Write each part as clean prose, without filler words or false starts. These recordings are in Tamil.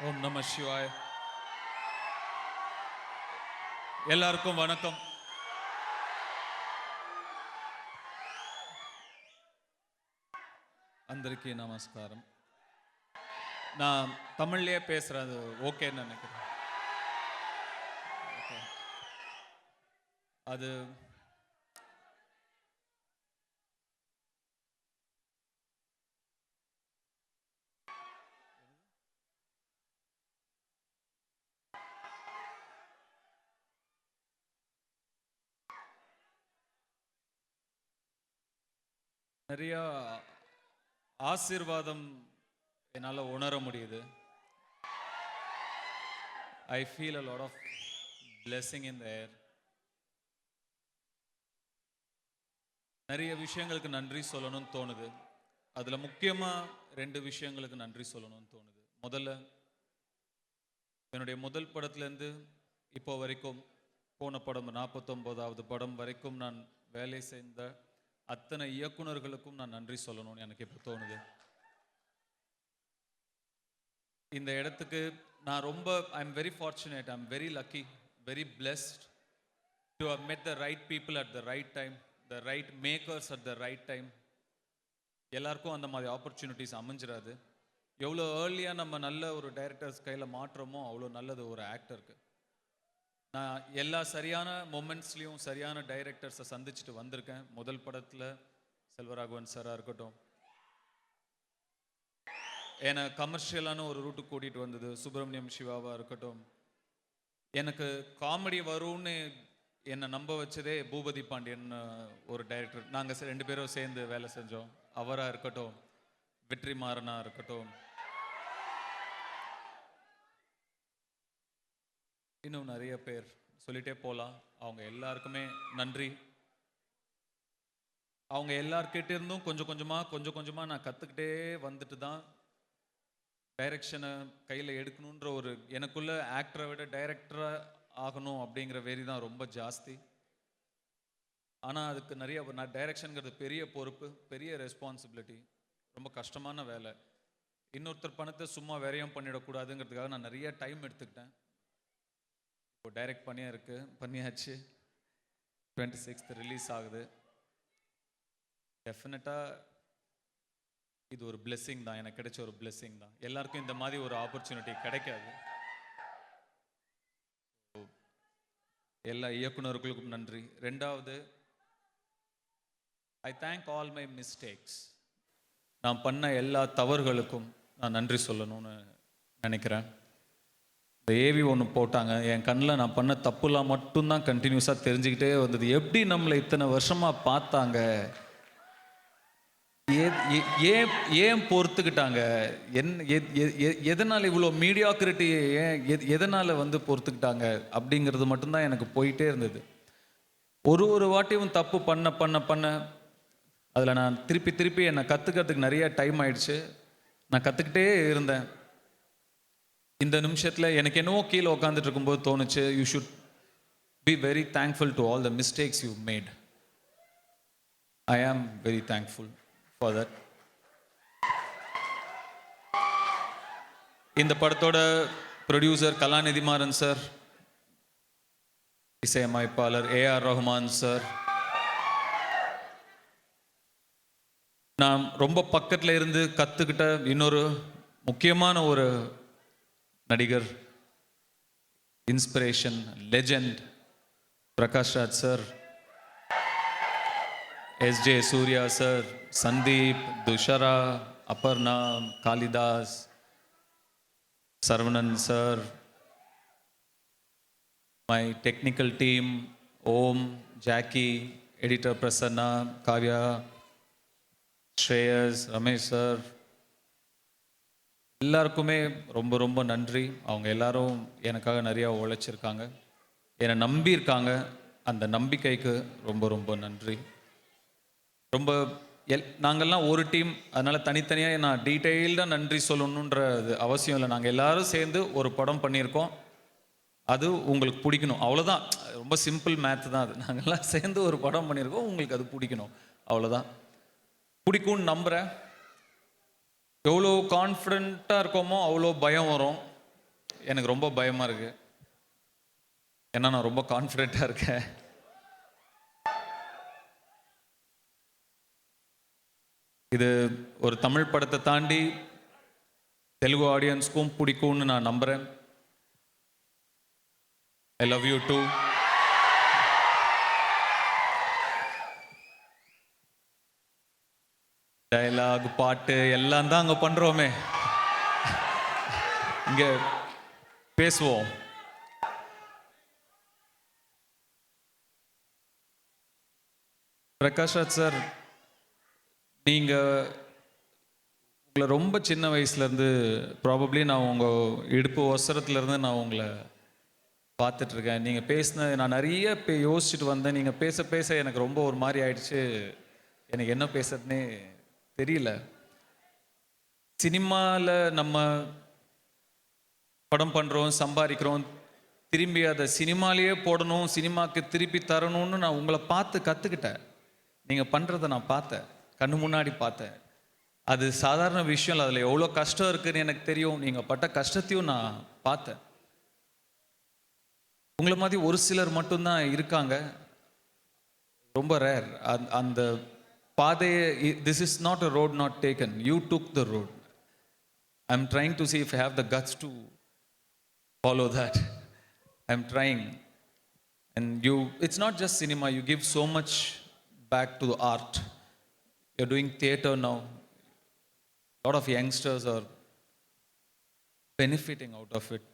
ஓம் நம சிவாய். எல்லாருக்கும் வணக்கம். అందరికీ நமஸ்காரம். நான் தமிழ்லயே பேசுறது ஓகேன்னு நினைக்கிறேன். அது நிறைய ஆசீர்வாதம் என்னால் உணர முடியுது. I feel a lot of blessing in the air. நிறைய விஷயங்களுக்கு நன்றி சொல்லணும்னு தோணுது. அதில் முக்கியமாக 2 விஷயங்களுக்கு நன்றி சொல்லணும்னு தோணுது. முதல்ல, என்னுடைய முதல் படத்துலேருந்து இப்போ வரைக்கும், போன படம் 49வது படம் வரைக்கும் நான் வேலை செய்த அத்தனை இயக்குனர்களுக்கும் நான் நன்றி சொல்லணும்னு எனக்கு இப்போ தோணுது. இந்த இடத்துக்கு நான் ரொம்ப I am very fortunate, I am very lucky, very blessed to have met the right people at the right time, the right makers at the right time. எல்லாருக்கும் அந்த மாதிரி ஆப்பர்ச்சுனிட்டிஸ் அமைஞ்சிடாது. எவ்வளோ ஏர்லியாக நம்ம நல்ல ஒரு டைரக்டர்ஸ் கையில் மாற்றமோ அவ்வளோ நல்லது ஒரு ஆக்டருக்கு. நான் எல்லா சரியான மொமெண்ட்ஸ்லேயும் சரியான டைரக்டர்ஸை சந்திச்சுட்டு வந்திருக்கேன். முதல் படத்தில் செல்வராகவன் சாராக இருக்கட்டும், என்னை கமர்ஷியலான ஒரு ரூட்டுக்கு கூட்டிகிட்டு வந்தது சுப்பிரமணியம் சிவாவாக இருக்கட்டும், எனக்கு காமெடி வரும்னு என்னை நம்ப வச்சதே பூபதி பாண்டியன் ஒரு டைரக்டர். நாங்கள் 2 பேரும் சேர்ந்து வேலை செஞ்சோம். அவராக இருக்கட்டும், வெற்றிமாறனாக இருக்கட்டும், இன்னும் நிறைய பேர் சொல்லிட்டே போகலாம். அவங்க எல்லாருக்குமே நன்றி. அவங்க எல்லார்கிட்ட இருந்தும் கொஞ்சம் கொஞ்சமாக நான் கற்றுக்கிட்டே வந்துட்டு தான் டைரக்ஷனை கையில் எடுக்கணுன்ற ஒரு எனக்குள்ள ஆக்டரை விட டைரக்டராக ஆகணும் அப்படிங்கிற வெறி தான் ரொம்ப ஜாஸ்தி. ஆனால் அதுக்கு நிறைய நான் டைரக்ஷனுங்கிறது பெரிய பொறுப்பு, பெரிய ரெஸ்பான்சிபிலிட்டி, ரொம்ப கஷ்டமான வேலை. இன்னொருத்தர் பணத்தை சும்மா விரயம் பண்ணிடக்கூடாதுங்கிறதுக்காக நான் நிறைய டைம் எடுத்துக்கிட்டேன். இப்போ டைரக்ட் பண்ணியாச்சு. 26th ரிலீஸ் ஆகுது. டெஃபினட்டாக இது ஒரு பிளெஸ்ஸிங் தான், எனக்கு கிடைச்ச ஒரு பிளெஸ்ஸிங் தான். எல்லாருக்கும் இந்த மாதிரி ஒரு ஆப்பர்ச்சுனிட்டி கிடைக்காது. எல்லா இயக்குனர்களுக்கும் நன்றி. 2வது, I thank all my mistakes. நான் பண்ண எல்லா தவறுகளுக்கும் நான் நன்றி சொல்லணும்னு நினைக்கிறேன். இந்த ஏவி ஒன்று போட்டாங்க, என் கண்ணில் நான் பண்ண தப்புலாம் மட்டும்தான் கண்டினியூஸாக தெரிஞ்சுக்கிட்டே வந்தது. எப்படி நம்மளை இத்தனை வருஷமாக பார்த்தாங்க, ஏன் பொறுத்துக்கிட்டாங்க, எதனால் இவ்வளோ மீடியாக்ரிட்டி, எதனால் பொறுத்துக்கிட்டாங்க அப்படிங்கிறது மட்டும்தான் எனக்கு போயிட்டே இருந்தது. ஒரு வாட்டியும் தப்பு பண்ண அதில் நான் திருப்பி என்னை கற்றுக்கிறதுக்கு நிறைய டைம் ஆயிடுச்சு. நான் கற்றுக்கிட்டே இருந்தேன். இந்த நிமிஷத்தில் எனக்கு என்னவோ கீழே உட்காந்துட்டு இருக்கும்போது தோணுச்சு, you should be very thankful to all the mistakes you made. I am very thankful for that. இந்த படத்தோட ப்ரொடியூசர் கலாநிதி மாறன் சார், இசையமைப்பாளர் AR ரஹ்மான் சார், நான் ரொம்ப பக்கத்தில் இருந்து கற்றுக்கிட்ட இன்னொரு முக்கியமான ஒரு நடிகர், inspiration, legend Prakash Raj sir, SJ Suriya sir, Sandeep, Dushara, Aparna, Kalidas, Saravanan sir, my technical team, Om, Jackie, editor Prasanna, Kavya, Shreyas, Ramesh sir, எல்லாருக்குமே ரொம்ப நன்றி. அவங்க எல்லாரும் எனக்காக நிறையா உழைச்சிருக்காங்க, என்னை நம்பியிருக்காங்க. அந்த நம்பிக்கைக்கு ரொம்ப நன்றி. ரொம்ப நாங்கள்லாம் ஒரு டீம், அதனால் தனித்தனியாக நான் டீட்டெயில்டாக நன்றி சொல்லணுன்றது அவசியம் இல்லை. நாங்கள் எல்லாரும் சேர்ந்து ஒரு படம் பண்ணியிருக்கோம். அது உங்களுக்கு பிடிக்கணும், அவ்வளோதான். ரொம்ப சிம்பிள் மேத் தான் அது. நாங்கள்லாம் சேர்ந்து ஒரு படம் பண்ணியிருக்கோம், உங்களுக்கு அது பிடிக்கணும், அவ்வளோதான். பிடிக்கும்னு நம்புகிறேன். எவ்வளோ கான்ஃபிடென்ட்டாக இருக்கோமோ அவ்வளோ பயம் வரும். எனக்கு ரொம்ப பயமாக இருக்குது, ஏன்னா நான் ரொம்ப கான்ஃபிடென்ட்டாக இருக்கேன். இது ஒரு தமிழ் படத்தை தாண்டி தெலுங்கு ஆடியன்ஸ்க்கும் பிடிக்கும்னு நான் நம்புகிறேன். I love you too. Dialogue, பாட்டு எல்லாம் தான் அங்கே பண்ணுறோமே, இங்கே பேசுவோம். பிரகாஷ் ராஜ் சார், நீங்கள் உங்களை ரொம்ப சின்ன வயசுலேருந்து ப்ராபப்ளி நான் உங்கள் இடுப்பு ஒசரத்துலேருந்து நான் உங்களை பார்த்துட்ருக்கேன். நீங்கள் பேசின நான் நிறைய யோசிச்சுட்டு வந்தேன். நீங்கள் பேச பேச எனக்கு ரொம்ப ஒரு மாதிரி ஆயிடுச்சு. எனக்கு என்ன பேசுறதுனே தெரியல. சினிமாவில் நம்ம படம் பண்ணுறோம், சம்பாதிக்கிறோம், திரும்பி அதை சினிமாலேயே போடணும், சினிமாவுக்கு திருப்பி தரணும்னு நான் உங்களை பார்த்து கற்றுக்கிட்டேன். நீங்கள் பண்ணுறதை நான் பார்த்தேன், கண்ணு முன்னாடி பார்த்தேன். அது சாதாரண விஷயம் இல்லை, அதில் எவ்வளோ கஷ்டம் இருக்குதுன்னு எனக்கு தெரியும். நீங்கள் பட்ட கஷ்டத்தையும் நான் பார்த்தேன். உங்களை மாதிரி ஒரு சிலர் மட்டும்தான் இருக்காங்க, ரொம்ப ரேர். அந்த பாதையை, this is not a road not taken, you took the road. I am trying to see if I have the guts to follow that. I am trying. And you, it's not just cinema, you give so much back to the art. You're doing theater now. A lot of youngsters are benefiting out of it.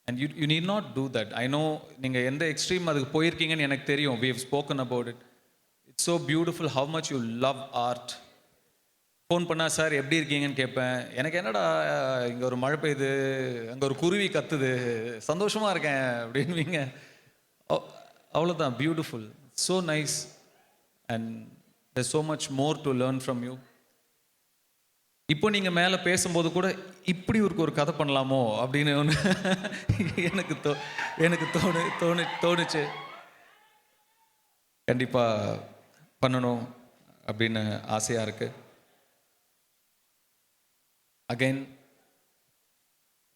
And you need not do that. I know நீங்கள் எந்த எக்ஸ்ட்ரீம் அதுக்கு போயிருக்கீங்கன்னு எனக்கு தெரியும். We have spoken about it. It's so beautiful how much you love art. Phone பண்ணால் சார் எப்படி இருக்கீங்கன்னு கேட்பேன். எனக்கு என்னடா இங்கே ஒரு மழை பெய்யுது, அங்கே ஒரு குருவி கத்துது, சந்தோஷமாக இருக்கேன் அப்படின்வீங்க. அவ்வளோதான், beautiful, so nice. And there's so much more to learn from you. இப்போ நீங்கள் மேலே பேசும்போது கூட இப்படி ஒரு கதை பண்ணலாமோ அப்படின்னு ஒன்று எனக்கு தோணுச்சு. கண்டிப்பாக பண்ணணும் அப்படின்னு ஆசையாக இருக்குது. அகைன்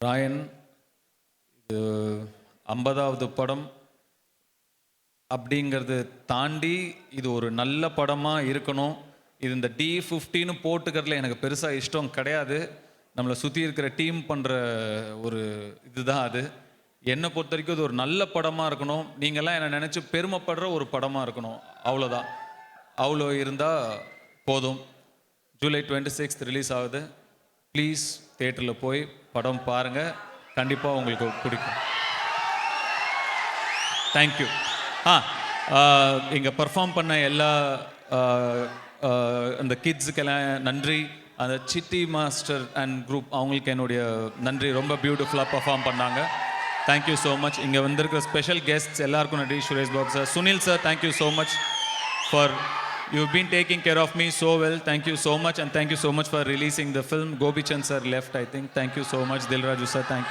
ராயன், இது 50வது படம் அப்படிங்கிறது தாண்டி இது ஒரு நல்ல படமாக இருக்கணும். இது இந்த D15 போட்டுக்கிறதுல எனக்கு பெருசாக இஷ்டம் கிடையாது. நம்மளை சுற்றி இருக்கிற டீம் பண்ணுற ஒரு இதுதான் அது. என்னை பொறுத்த வரைக்கும் இது ஒரு நல்ல படமாக இருக்கணும். நீங்கள்லாம் என்னை நினச்சி பெருமைப்படுற ஒரு படமாக இருக்கணும், அவ்வளோதான். அவ்வளோ இருந்தால் போதும். ஜூலை 26 ரிலீஸ் ஆகுது. ப்ளீஸ் தியேட்டரில் போய் படம் பாருங்கள், கண்டிப்பாக உங்களுக்கு பிடிக்கும். தேங்க்யூ. இங்கே பர்ஃபார்ம் பண்ண எல்லா அந்த கிட்ஸுக்கெல்லாம் நன்றி. அந்த சிட்டி மாஸ்டர் அண்ட் குரூப், அவங்களுக்கு என்னுடைய நன்றி. ரொம்ப பியூட்டிஃபுல்லாக பர்ஃபார்ம் பண்ணாங்க. Thank you so much. இங்கே வந்திருக்கிற ஸ்பெஷல் கெஸ்ட்ஸ் எல்லாருக்கும் நன்றி. Suresh Babu sir, Sunil sir, thank you so much for you've been taking care of me so well. Thank you so much, and thank you so much for releasing the film. Gopi Chand sir left, I think. Thank you so much. Dilraju sir, thank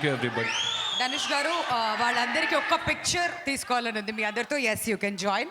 you everybody. Danish garu, వాళ్ళందరికీ ఒక్క పిక్చర్ తీసుకోవాలని ఉంది మీ అందరితో. yes, you can join.